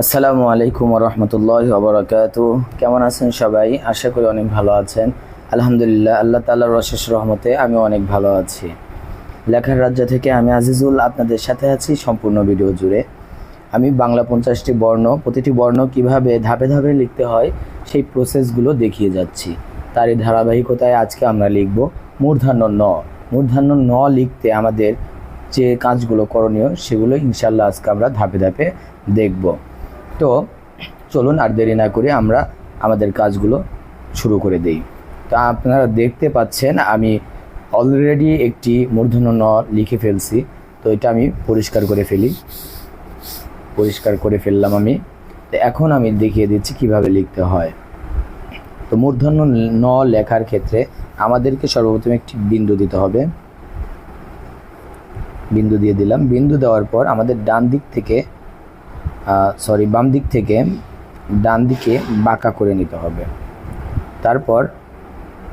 আসসালামু আলাইকুম ওয়া রাহমাতুল্লাহি ওয়া বারাকাতুহু। কেমন আছেন সবাই? আশা করি অনেক ভালো আছেন। আলহামদুলিল্লাহ, আল্লাহ তাআলার অশেষ রহমতে আমি অনেক ভালো আছি। লেখার রাজ্য থেকে আমি আজিজুল আপনাদের সাথে আছি সম্পূর্ণ ভিডিও জুড়ে। আমি বাংলা 50টি বর্ণ, প্রতিটি বর্ণ কিভাবে ধাপে ধাপে লিখতে হয় সেই প্রসেসগুলো দেখিয়ে যাচ্ছি। তারই ধারাবাহিকতায় আজকে আমরা লিখব মূর্ধন্য ন। মূর্ধন্য ন লিখতে আমাদের যে কাজগুলো করণীয় সেগুলো ইনশাআল্লাহ আজকে আমরা ধাপে ধাপে দেখব। তো চলুন আর দেরি না করে আমরা আমাদের কাজগুলো শুরু করে দেই। তো আপনারা দেখতে পাচ্ছেন আমি অলরেডি একটি মূর্ধন্য ন লিখে ফেলছি। তো এটা আমি পরিষ্কার করে ফেললাম আমি। তো এখন আমি দেখিয়ে দিচ্ছি কিভাবে লিখতে হয়। তো মূর্ধন্য ন লেখার ক্ষেত্রে আমাদেরকে সর্বপ্রথম একটি বিন্দু দিতে হবে। বিন্দু দিয়ে দিলাম। বিন্দু দেওয়ার পর আমাদের বাম দিক থেকে ডান দিকে বাঁকা করে নিতে হবে। তারপর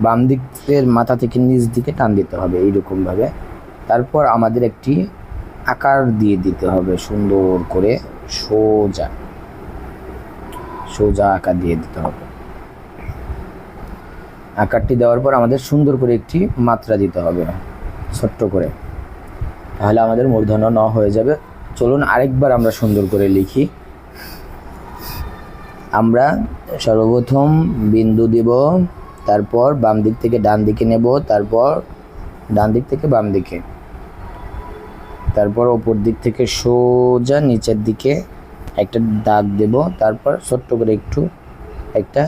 বাম দিকের মাথা থেকে নিচ দিকে টান দিতে হবে এইরকমভাবে। তারপর আমাদের একটি আকার দিয়ে দিতে হবে, সুন্দর করে সোজা আকার দিয়ে দিতে হবে। আকারটি দেওয়ার পর আমাদের সুন্দর করে একটি মাত্রা দিতে হবে ছোট্ট করে, তাহলে আমাদের মূর্ধন্য ন হয়ে যাবে। চলুন আরেকবার আমরা সুন্দর করে লিখি। আমরা সর্বপ্রথম বিন্দু দিব, তারপর বাম দিক থেকে ডান দিকে নেব, তারপর ডান দিক থেকে বাম দিকে, তারপর ওপর দিক থেকে সোজা নিচের দিকে একটা দাগ দেব, তারপর ছোট্ট করে একটা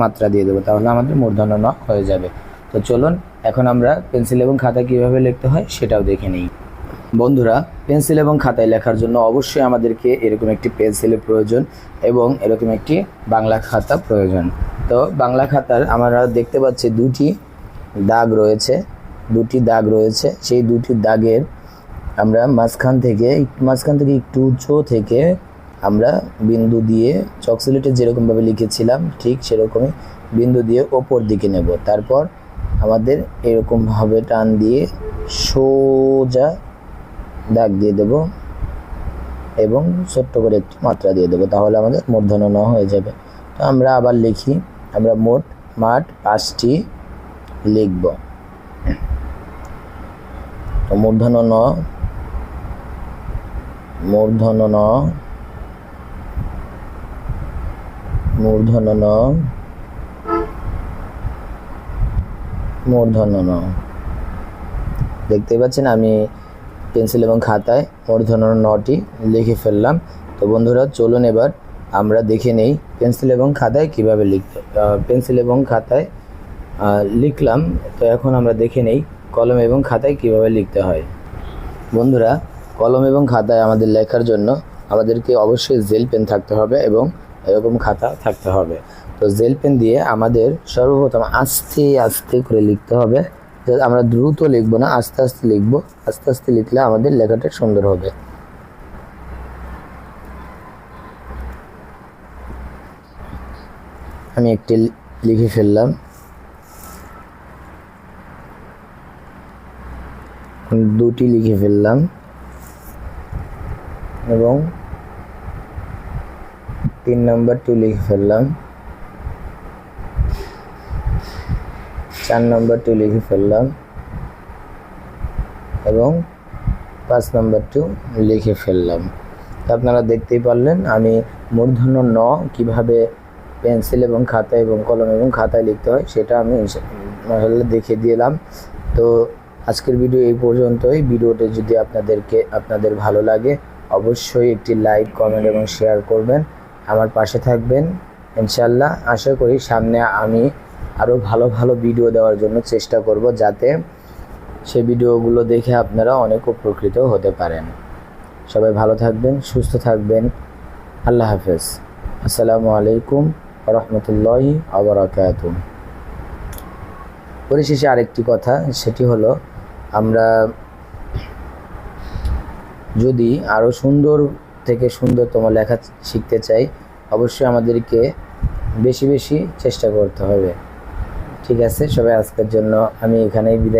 মাত্রা দিয়ে দেবো, তাহলে আমাদের মূর্ধন্য ন হয়ে যাবে। তো চলুন এখন আমরা পেন্সিল এবং খাতায় কীভাবে লিখতে হয় সেটাও দেখে নিই। বন্ধুরা, পেন্সিল এবং খাতায় লেখার জন্য অবশ্যই আমাদেরকে এরকম একটি পেন্সিলের প্রয়োজন এবং এরকম একটি বাংলা খাতা প্রয়োজন। তো বাংলা খাতার আমরা দেখতে পাচ্ছি দুটি দাগ রয়েছে। সেই দুটি দাগের আমরা মাঝখান থেকে একটু উঁচু থেকে আমরা বিন্দু দিয়ে চক সিলেটে যেরকমভাবে লিখেছিলাম ঠিক সেরকমই বিন্দু দিয়ে ওপর দিকে নেব। তারপর আমাদের এরকমভাবে টান দিয়ে সোজা দাগ দিয়ে দেব এবং ছোট্ট করে একটি মাত্রা দিয়ে দেবো, তাহলে আমাদের মূর্ধন্য ন হয়ে যাবে। তো আমরা আবার লিখি। আমরা মোট 5টি লিখব। তো মূর্ধন্য ন দেখতে পাচ্ছেন আমি পেন্সিল এবং খাতায় মূর্ধন্য নটি লিখে ফেললাম। তো বন্ধুরা চলুন এবার আমরা দেখে নেই পেন্সিল এবং খাতায় কীভাবে পেন্সিল এবং খাতায় লিখলাম। তো এখন আমরা দেখে নেই কলম এবং খাতায় কীভাবে লিখতে হয়। বন্ধুরা, কলম এবং খাতায় আমাদের লেখার জন্য আমাদেরকে অবশ্যই জেল পেন থাকতে হবে এবং এরকম খাতা থাকতে হবে। তো জেল পেন দিয়ে আমাদের সর্বপ্রথম আস্তে আস্তে করে লিখতে হবে। আমরা দ্রুত লিখব না, আস্তে আস্তে লিখব। আস্তে আস্তে লিখলে আমাদের লেখাটা সুন্দর হবে। আমি একটি লিখে ফেললাম, দুটি লিখে ফেললাম এবং 3 নম্বরটি লিখে ফেললাম, 4 নম্বরটি লিখে ফেললাম এবং 5 নম্বরটিও লিখে ফেললাম। আপনারা দেখতেই পারলেন আমি মূর্ধন্য ন কিভাবে পেন্সিল এবং খাতা এবং কলম এবং খাতায় লিখতে হয় সেটা আমি দেখিয়ে দিলাম। তো আজকের ভিডিও এই পর্যন্তই। ভিডিওটি যদি আপনাদের ভালো লাগে অবশ্যই একটি লাইক, কমেন্ট এবং শেয়ার করবেন, আমার পাশে থাকবেন ইনশাআল্লাহ। আশা করি সামনে আমি আরও ভালো ভিডিও দেওয়ার জন্য চেষ্টা করব, যাতে সেই ভিডিওগুলো দেখে আপনারা অনেক উপকৃত হতে পারেন। সবাই ভালো থাকবেন, সুস্থ থাকবেন। আল্লাহ হাফেজ। আসসালামু আলাইকুম ওয়া রাহমাতুল্লাহি ওয়া বারাকাতুহু। পরিশেষে আরেকটি কথা, সেটি হলো আমরা যদি আরও সুন্দর থেকে সুন্দরতম লেখা শিখতে চাই অবশ্যই আমাদেরকে বেশি চেষ্টা করতে হবে। ঠিক আছে, সবাই আজকের জন্য আমি এখানেই বিদায়।